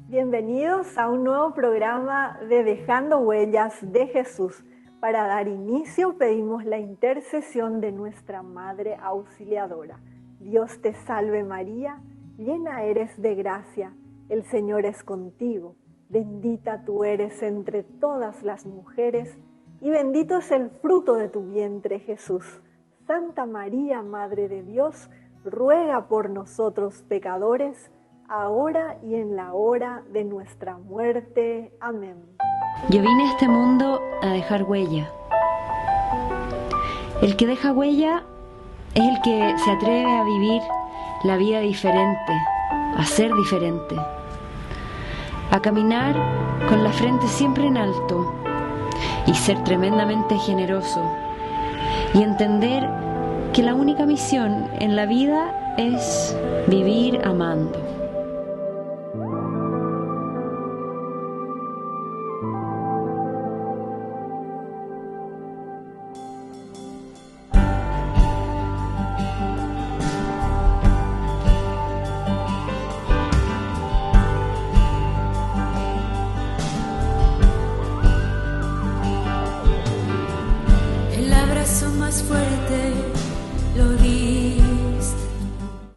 Bienvenidos a un nuevo programa de Dejando Huellas de Jesús. Para dar inicio pedimos la intercesión de nuestra Madre Auxiliadora. Dios te salve María, llena eres de gracia, el Señor es contigo. Bendita tú eres entre todas las mujeres y bendito es el fruto de tu vientre Jesús. Santa María, Madre de Dios, ruega por nosotros pecadores, ahora y en la hora de nuestra muerte. Amén. Yo vine a este mundo a dejar huella. El que deja huella es el que se atreve a vivir la vida diferente, a ser diferente, a caminar con la frente siempre en alto y ser tremendamente generoso y entender que la única misión en la vida es vivir amando.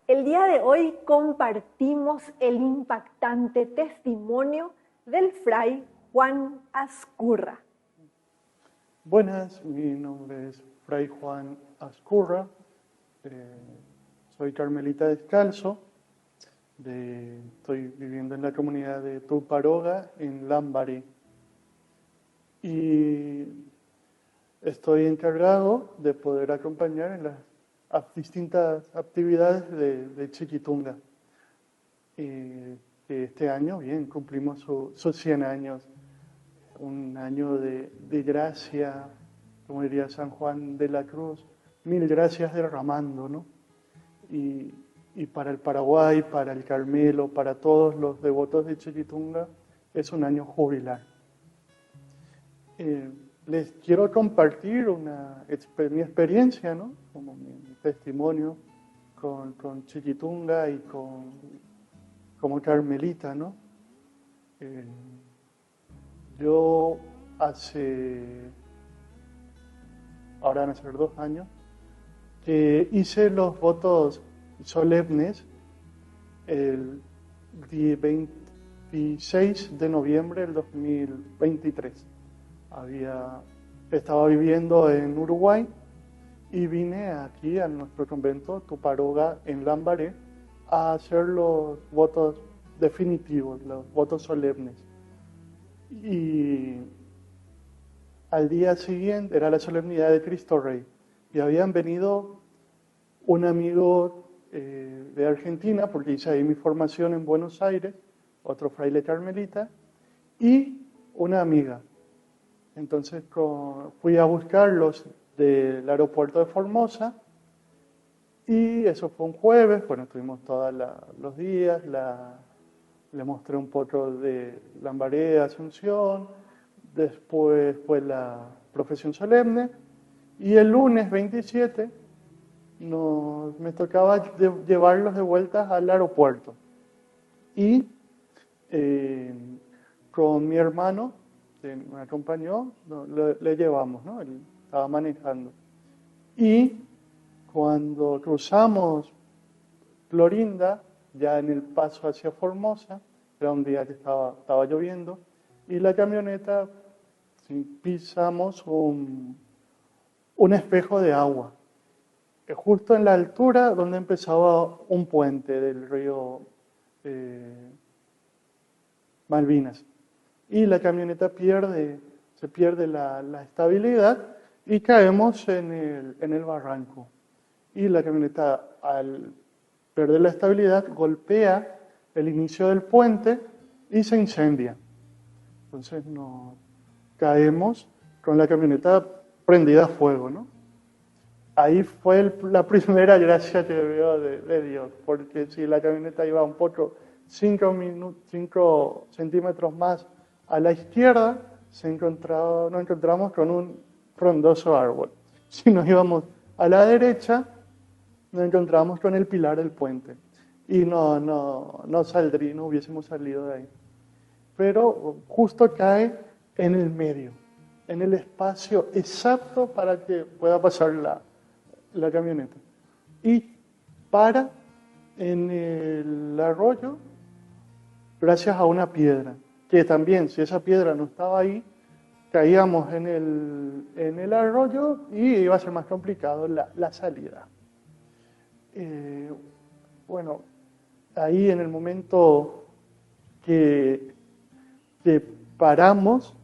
El día de hoy compartimos el impactante testimonio del fray Juan Azcurra. Buenas, mi nombre es Fray Juan Azcurra, soy carmelita descalzo, estoy viviendo en la comunidad de Tuparoga, en Lambaré, y estoy encargado de poder acompañar en las distintas actividades de Chiquitunga. Este año, bien, cumplimos sus 100 años, un año de gracia, como diría San Juan de la Cruz, 1000 gracias derramando, ¿no? Y para el Paraguay, para el Carmelo, para todos los devotos de Chiquitunga, es un año jubilar. Les quiero compartir mi experiencia, ¿no? Como mi testimonio con Chiquitunga y como carmelita, ¿no? Yo ahora van a ser 2 años, hice los votos solemnes el 26 de noviembre del 2023. Estaba viviendo en Uruguay y vine aquí a nuestro convento Tuparoga en Lambaré a hacer los votos definitivos, los votos solemnes. Y al día siguiente era la solemnidad de Cristo Rey y habían venido un amigo de Argentina, porque hice ahí mi formación en Buenos Aires, otro fraile carmelita, y una amiga. Entonces fui a buscarlos del aeropuerto de Formosa y eso fue un jueves. Bueno, estuvimos todos los días, le mostré un poco de Lambaré, Asunción, después fue la profesión solemne y el lunes 27 me tocaba llevarlos de vuelta al aeropuerto. Y con mi hermano, que me acompañó, le llevamos, ¿no? Él estaba manejando. Y cuando cruzamos Clorinda, ya en el paso hacia Formosa, era un día que estaba lloviendo, y la camioneta, pisamos un espejo de agua, justo en la altura donde empezaba un puente del río Malvinas. Y la camioneta se pierde la estabilidad y caemos en el barranco. Y la camioneta, al perder la estabilidad, golpea el inicio del puente y se incendia. Entonces nos caemos con la camioneta prendida a fuego, ¿no? Ahí fue la primera gracia que veo de Dios, porque si la camioneta iba un poco 5 centímetros más a la izquierda, nos encontramos con un frondoso árbol. Si nos íbamos a la derecha, nos encontramos con el pilar del puente. Y no hubiésemos salido de ahí. pero justo cae en el medio, en el espacio exacto para que pueda pasar la camioneta. Y para en el arroyo gracias a una piedra, que también si esa piedra no estaba ahí, caíamos en el arroyo y iba a ser más complicado la salida. Bueno, ahí en el momento que paramos,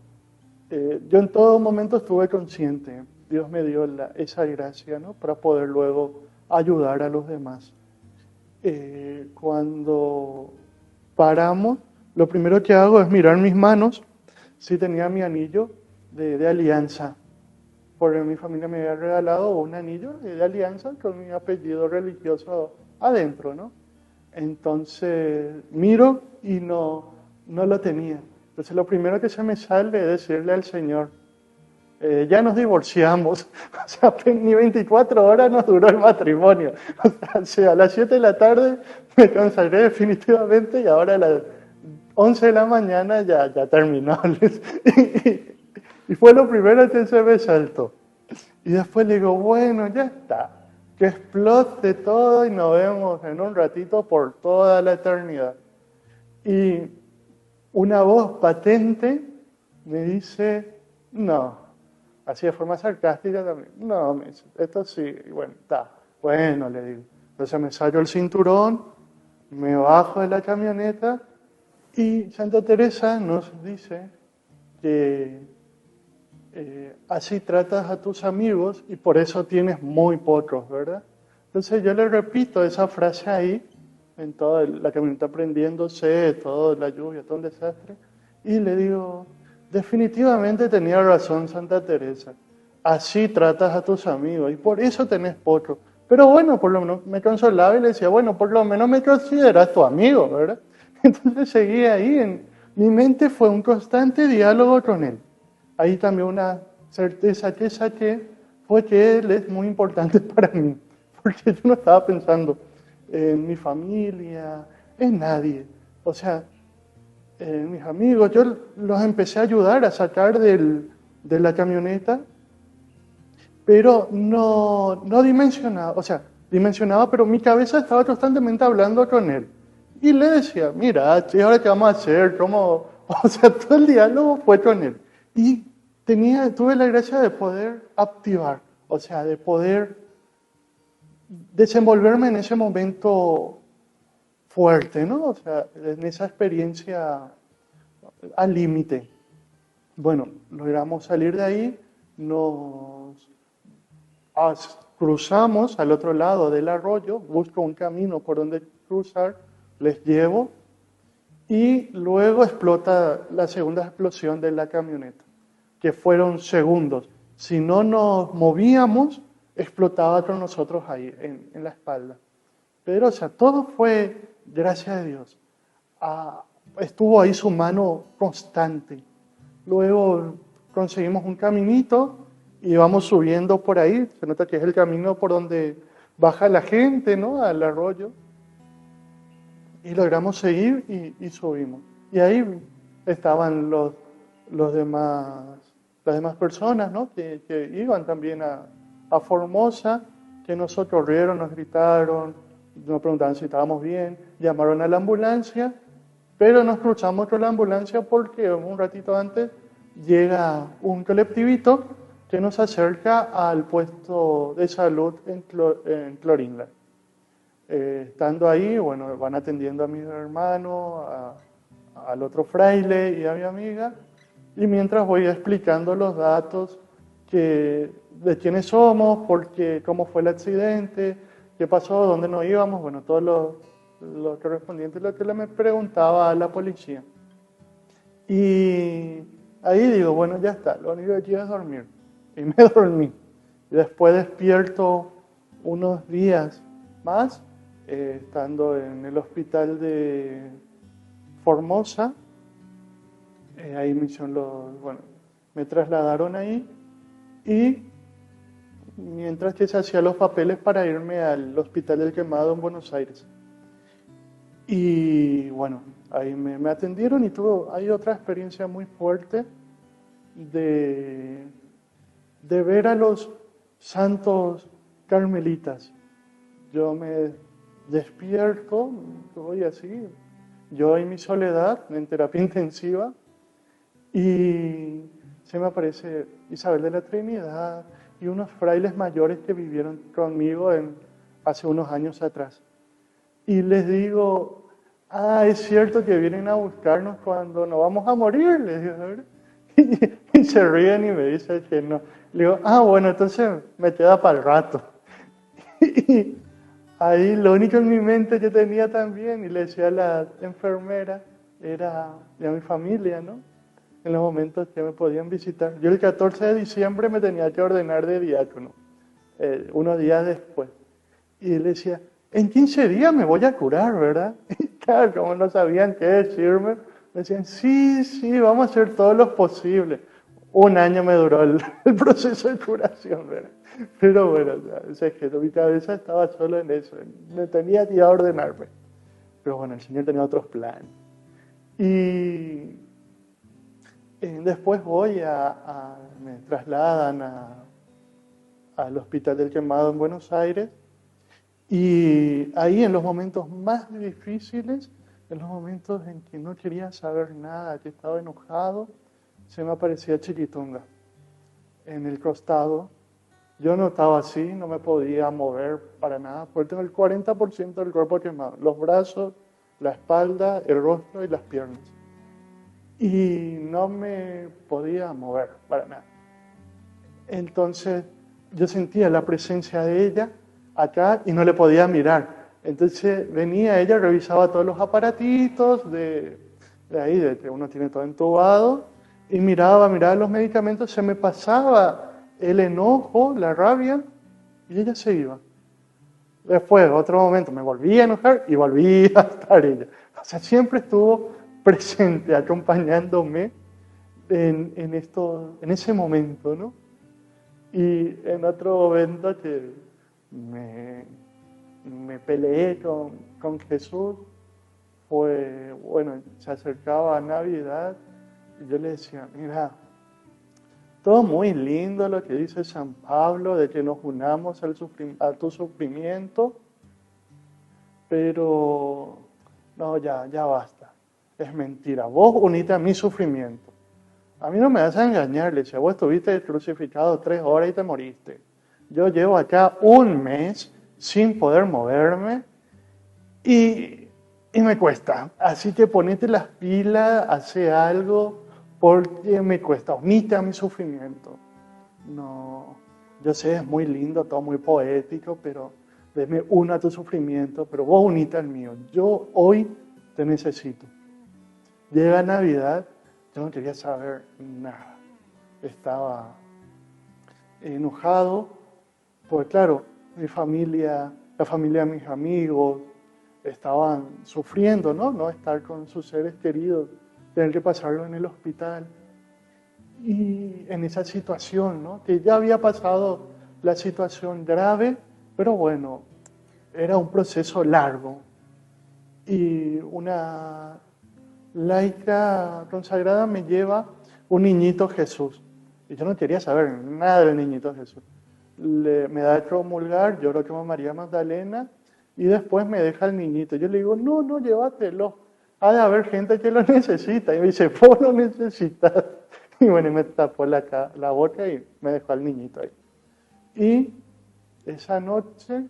yo en todo momento estuve consciente. Dios me dio esa gracia, ¿no?, para poder luego ayudar a los demás. Cuando paramos, lo primero que hago es mirar mis manos, si tenía mi anillo de alianza, porque mi familia me había regalado un anillo de alianza con mi apellido religioso adentro, ¿no? Entonces miro y no lo tenía. Entonces lo primero que se me sale es decirle al Señor, ya nos divorciamos, o sea, ni 24 horas nos duró el matrimonio. O sea, a las 7 de la tarde me consagré definitivamente y ahora a las 11 de la mañana ya terminó. Y fue lo primero que se me saltó. Y después le digo, bueno, ya está, que explote todo y nos vemos en un ratito por toda la eternidad. Y una voz patente me dice, no, así de forma sarcástica también, no, me dice, esto sí, y bueno, está, bueno, le digo. Entonces me salgo el cinturón, me bajo de la camioneta y Santa Teresa nos dice que así tratas a tus amigos y por eso tienes muy pocos, ¿verdad? Entonces yo le repito esa frase ahí, en toda la camioneta prendiéndose, toda la lluvia, todo el desastre, y le digo, definitivamente tenía razón Santa Teresa, así tratas a tus amigos y por eso tenés pocos. Pero bueno, por lo menos me consolaba y le decía, bueno, por lo menos me consideras tu amigo, ¿verdad? Entonces seguía ahí, en mi mente fue un constante diálogo con él. Ahí también una certeza que saqué fue que él es muy importante para mí, porque yo no estaba pensando en mi familia, en nadie. O sea, en mis amigos, yo los empecé a ayudar a sacar de la camioneta, pero no dimensionaba, o sea, dimensionaba, pero mi cabeza estaba constantemente hablando con él. Y le decía, mira, ¿ahora qué vamos a hacer? ¿Cómo? O sea, todo el diálogo fue con él. Y tuve la gracia de poder activar, o sea, de poder desenvolverme en ese momento fuerte, ¿no? O sea, en esa experiencia al límite. Bueno, logramos salir de ahí, nos cruzamos al otro lado del arroyo, busco un camino por donde cruzar, les llevo y luego explota la segunda explosión de la camioneta, que fueron segundos. Si no nos movíamos, explotaba con nosotros ahí en la espalda. Pero, o sea, todo fue gracias a Dios. Estuvo ahí su mano constante. Luego conseguimos un caminito y vamos subiendo por ahí. Se nota que es el camino por donde baja la gente, ¿no?, al arroyo. Y logramos seguir y subimos. Y ahí estaban las demás personas, ¿no?, que iban también a Formosa, que nos socorrieron, nos gritaron, nos preguntaban si estábamos bien, llamaron a la ambulancia, pero nos cruzamos con la ambulancia porque un ratito antes llega un colectivito que nos acerca al puesto de salud en Clorinda. Estando ahí, bueno, van atendiendo a mi hermano, al otro fraile y a mi amiga, y mientras voy explicando los datos de quiénes somos, cómo fue el accidente, qué pasó, dónde nos íbamos, bueno, todo lo correspondiente a lo que me preguntaba a la policía. Y ahí digo, bueno, ya está, lo único que quiero es dormir. Y me dormí. Y después despierto unos días más, estando en el hospital de Formosa. Ahí me trasladaron ahí y mientras que se hacían los papeles para irme al Hospital del Quemado en Buenos Aires. Y bueno, ahí me atendieron y hay otra experiencia muy fuerte de ver a los santos carmelitas. Yo me despierto, voy así, yo en mi soledad, en terapia intensiva, y se me aparece Isabel de la Trinidad y unos frailes mayores que vivieron conmigo hace unos años atrás. Y les digo, es cierto que vienen a buscarnos cuando nos vamos a morir, les digo, ¿verdad? Y se ríen y me dicen que no. Le digo, bueno, entonces me queda para el rato. Y ahí lo único en mi mente que tenía también, y le decía a la enfermera, era de mi familia, ¿no? En los momentos que me podían visitar. Yo el 14 de diciembre me tenía que ordenar de diácono, unos días después. Y le decía, en 15 días me voy a curar, ¿verdad? Y claro, como no sabían qué decirme, me decían, sí, vamos a hacer todo lo posible. Un año me duró el proceso de curación, ¿verdad? Pero bueno, mi cabeza estaba solo en eso, me tenía que ir a ordenarme. Pero bueno, el Señor tenía otros planes. Y después me trasladan al Hospital del Quemado en Buenos Aires. Y ahí en los momentos más difíciles, en los momentos en que no quería saber nada, que estaba enojado, se me aparecía Chiquitunga en el costado. Yo no estaba así, no me podía mover para nada, porque tengo el 40% del cuerpo quemado, los brazos, la espalda, el rostro y las piernas. Y no me podía mover para nada. Entonces yo sentía la presencia de ella acá y no le podía mirar. Entonces venía ella, revisaba todos los aparatitos de ahí, de que uno tiene todo entubado, y miraba los medicamentos, se me pasaba el enojo, la rabia, y ella se iba. Después, otro momento, me volví a enojar y volví a estar ella. O sea, siempre estuvo presente, acompañándome en ese momento, ¿no? Y en otro momento que me peleé con Jesús, se acercaba a Navidad y yo le decía, mira, todo muy lindo lo que dice San Pablo, de que nos unamos a tu sufrimiento, pero no, ya basta, es mentira, vos unite a mi sufrimiento. A mí no me vas a engañar, le decía, vos estuviste crucificado 3 horas y te moriste. Yo llevo acá un mes sin poder moverme y me cuesta. Así que ponete las pilas, hace algo, porque me cuesta. Unite a mi sufrimiento. No, yo sé, es muy lindo, todo muy poético, pero me uno a tu sufrimiento, pero vos unite al mío. Yo hoy te necesito. Llega Navidad, yo no quería saber nada. Estaba enojado, porque claro, mi familia, la familia de mis amigos, estaban sufriendo, ¿no? No estar con sus seres queridos, tener que pasarlo en el hospital. Y en esa situación, ¿no? Que ya había pasado la situación grave, pero bueno, era un proceso largo. Y una laica consagrada me lleva un niñito Jesús. Y yo no quería saber nada del niñito Jesús. Me da el comulgar, lloro como María Magdalena, y después me deja el niñito. Yo le digo, no, llévatelo. Ha de haber gente que lo necesita. Y me dice, vos lo necesitas. Y bueno, me tapó la boca y me dejó al niñito ahí. Y esa noche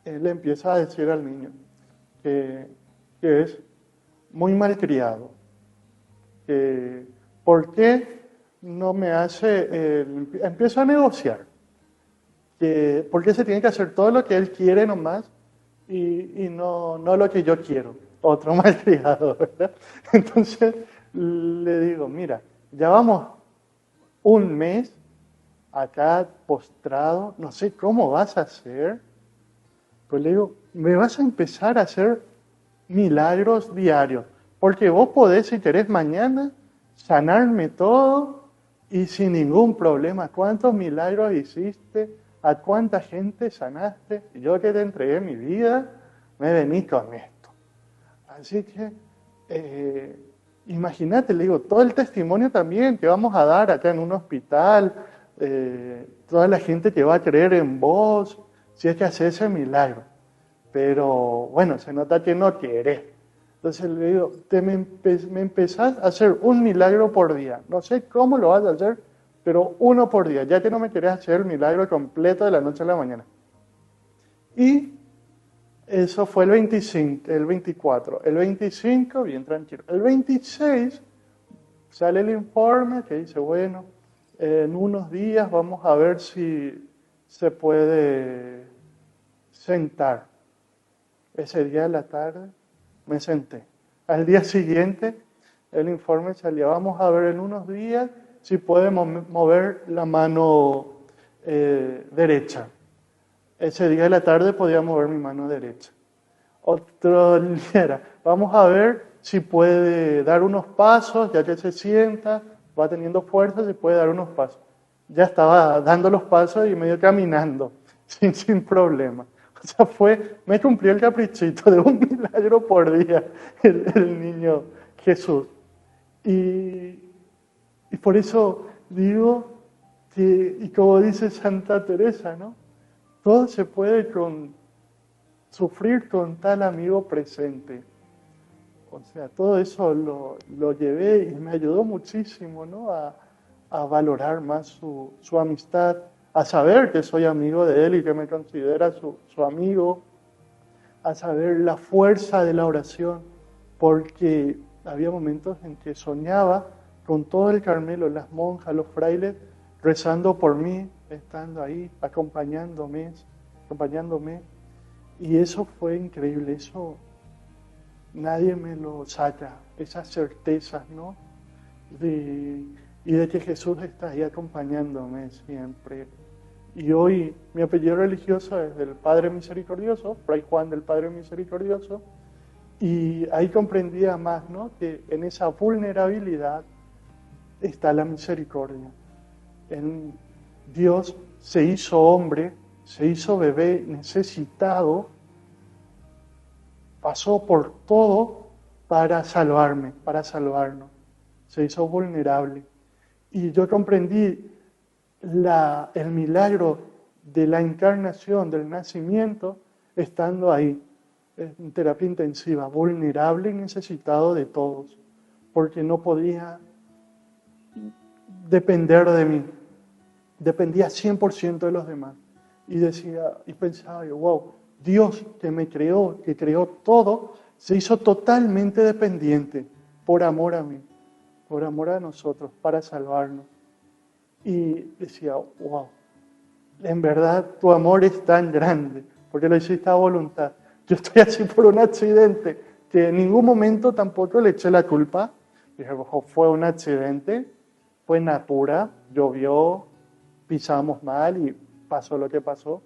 él empieza a decir al niño que es muy malcriado. Que, ¿por qué no me hace? Empiezo a negociar. ¿Por qué se tiene que hacer todo lo que él quiere nomás y no lo que yo quiero? Otro malcriado, ¿verdad? Entonces le digo, mira, ya vamos un mes acá postrado, no sé cómo vas a hacer. Pues le digo, me vas a empezar a hacer milagros diarios, porque vos podés, si querés, mañana sanarme todo y sin ningún problema. ¿Cuántos milagros hiciste? ¿A cuánta gente sanaste? Yo que te entregué mi vida, me venís con esto. Así que, imagínate, le digo, todo el testimonio también que vamos a dar acá en un hospital, toda la gente que va a creer en vos, si es que haces ese milagro. Pero bueno, se nota que no querés. Entonces le digo, me empezás a hacer un milagro por día. No sé cómo lo vas a hacer, pero uno por día, ya que no me querés hacer el milagro completo de la noche a la mañana. Y eso fue el 25, el 24. El 25, bien tranquilo. El 26 sale el informe que dice, bueno, en unos días vamos a ver si se puede sentar. Ese día de la tarde me senté. Al día siguiente el informe salía, vamos a ver en unos días si podemos mover la mano derecha. Ese día de la tarde podía mover mi mano derecha. Otro día era, vamos a ver si puede dar unos pasos, ya que se sienta, va teniendo fuerza, si puede dar unos pasos. Ya estaba dando los pasos y medio caminando, sin problema. O sea, me cumplió el caprichito de un milagro por día el niño Jesús. Y por eso digo que, y como dice Santa Teresa, ¿no? Todo se puede sufrir con tal amigo presente. O sea, todo eso lo llevé y me ayudó muchísimo, ¿no? A valorar más su amistad, a saber que soy amigo de él y que me considera su amigo, a saber la fuerza de la oración, porque había momentos en que soñaba con todo el Carmelo, las monjas, los frailes, rezando por mí, estando ahí, acompañándome, y eso fue increíble, eso nadie me lo saca, esas certezas, ¿no? Y de que Jesús está ahí acompañándome siempre. Y hoy mi apellido religioso es del Padre Misericordioso, Fray Juan del Padre Misericordioso, y ahí comprendía más, ¿no? Que en esa vulnerabilidad está la misericordia. Dios se hizo hombre, se hizo bebé necesitado, pasó por todo para salvarme, para salvarnos. Se hizo vulnerable. Y yo comprendí el milagro de la encarnación, del nacimiento, estando ahí, en terapia intensiva, vulnerable y necesitado de todos, porque no podía depender de mí, dependía 100% de los demás. Y pensaba yo, wow, Dios que me creó, que creó todo, se hizo totalmente dependiente por amor a mí, por amor a nosotros, para salvarnos. Y decía, wow, en verdad tu amor es tan grande, porque lo hiciste a voluntad. Yo estoy así por un accidente, que en ningún momento tampoco le eché la culpa. Dije, fue un accidente, fue natura, llovió, pisamos mal y pasó lo que pasó.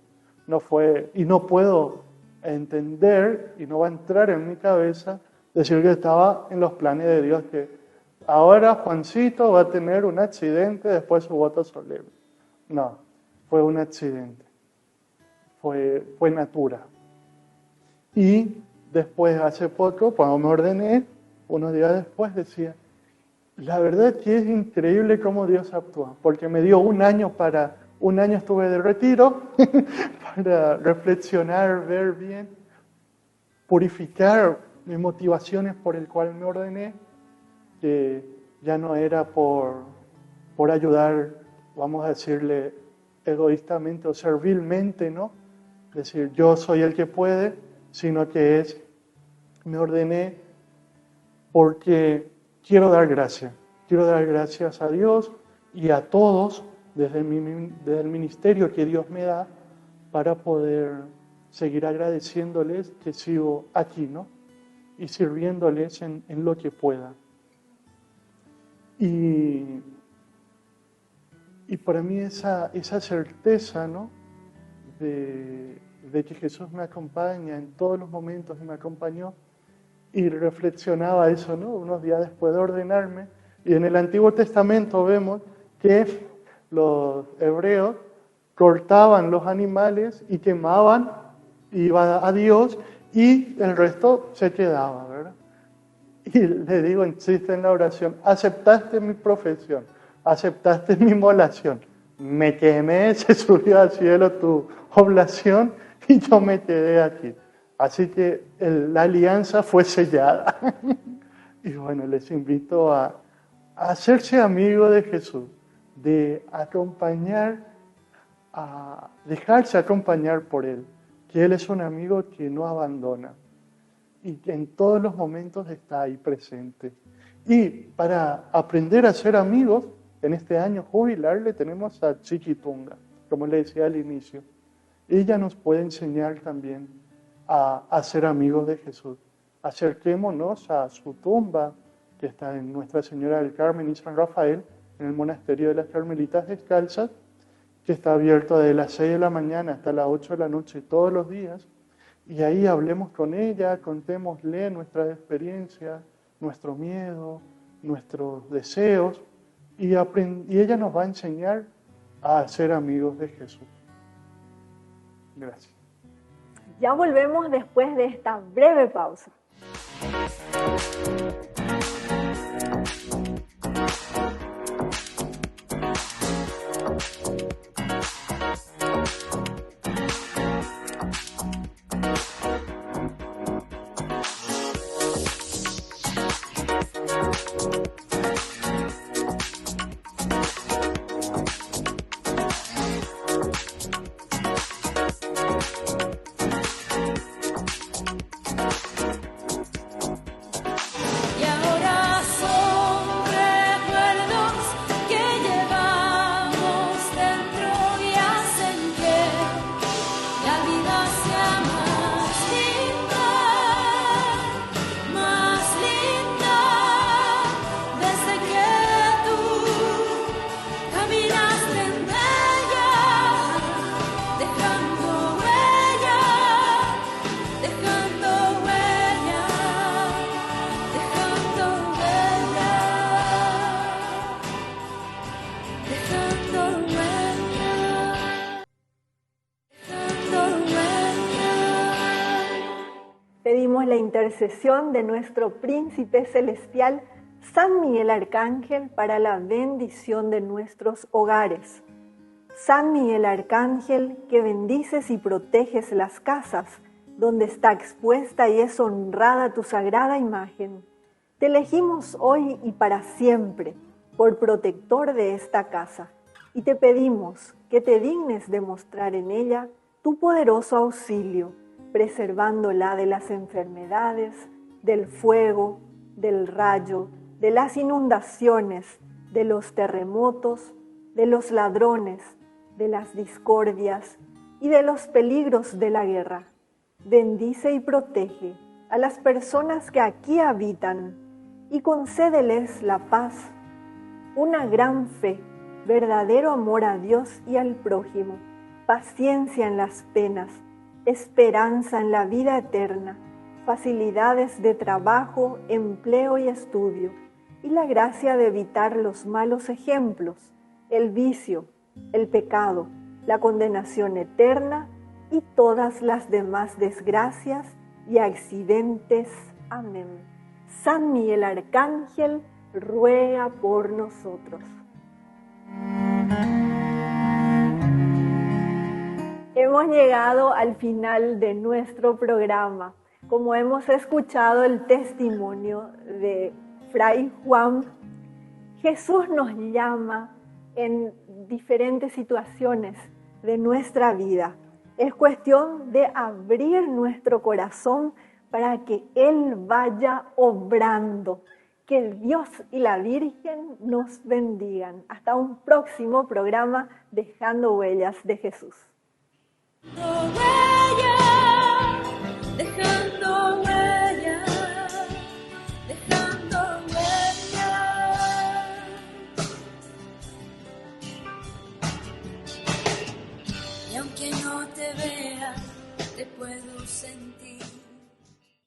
No fue, y no puedo entender, y no va a entrar en mi cabeza, decir que estaba en los planes de Dios, que ahora Juancito va a tener un accidente después de su voto solemne. No, fue un accidente, fue natura. Y después, hace poco, cuando me ordené, unos días después decía, la verdad es que es increíble cómo Dios actúa, porque me dio un año estuve de retiro para reflexionar, ver bien, purificar mis motivaciones por el cual me ordené, que ya no era por ayudar, vamos a decirle, egoístamente o servilmente, ¿no? Es decir, yo soy el que puede, sino que me ordené porque quiero dar gracias a Dios y a todos desde el ministerio que Dios me da para poder seguir agradeciéndoles que sigo aquí, ¿no? Y sirviéndoles en lo que pueda. Y para mí esa certeza, ¿no? De que Jesús me acompaña en todos los momentos y me acompañó, y reflexionaba eso, ¿no? Unos días después de ordenarme, y en el Antiguo Testamento vemos que los hebreos cortaban los animales y quemaban, iba a Dios, y el resto se quedaba, ¿verdad? Y le digo en chiste en la oración, aceptaste mi profesión, aceptaste mi inmolación, me quemé, se subió al cielo tu oblación y yo me quedé aquí. Así que la alianza fue sellada. Y bueno, les invito a hacerse amigo de Jesús, de acompañar, a dejarse acompañar por Él, que Él es un amigo que no abandona y que en todos los momentos está ahí presente. Y para aprender a ser amigos, en este año jubilar le tenemos a Chiquitunga, como le decía al inicio. Ella nos puede enseñar también a ser amigos de Jesús. Acerquémonos a su tumba, que está en Nuestra Señora del Carmen y San Rafael, en el monasterio de las Carmelitas Descalzas, que está abierto desde las 6 de la mañana hasta las 8 de la noche todos los días. Y ahí hablemos con ella, contémosle nuestras experiencias, nuestro miedo, nuestros deseos, y ella nos va a enseñar a ser amigos de Jesús. Gracias. Ya volvemos después de esta breve pausa. Pedimos la intercesión de nuestro Príncipe Celestial, San Miguel Arcángel, para la bendición de nuestros hogares. San Miguel Arcángel, que bendices y proteges las casas donde está expuesta y es honrada tu sagrada imagen, te elegimos hoy y para siempre por protector de esta casa y te pedimos que te dignes demostrar en ella tu poderoso auxilio, preservándola de las enfermedades, del fuego, del rayo, de las inundaciones, de los terremotos, de los ladrones, de las discordias y de los peligros de la guerra. Bendice y protege a las personas que aquí habitan y concédeles la paz, una gran fe, verdadero amor a Dios y al prójimo, paciencia en las penas, esperanza en la vida eterna, facilidades de trabajo, empleo y estudio, y la gracia de evitar los malos ejemplos, el vicio, el pecado, la condenación eterna y todas las demás desgracias y accidentes. Amén. San Miguel Arcángel, ruega por nosotros. Hemos llegado al final de nuestro programa. Como hemos escuchado el testimonio de Fray Juan, Jesús nos llama en diferentes situaciones de nuestra vida. Es cuestión de abrir nuestro corazón para que Él vaya obrando. Que Dios y la Virgen nos bendigan. Hasta un próximo programa Dejando Huellas de Jesús. Dejando huellas, dejando huellas. Y aunque no te vea, te puedo sentir.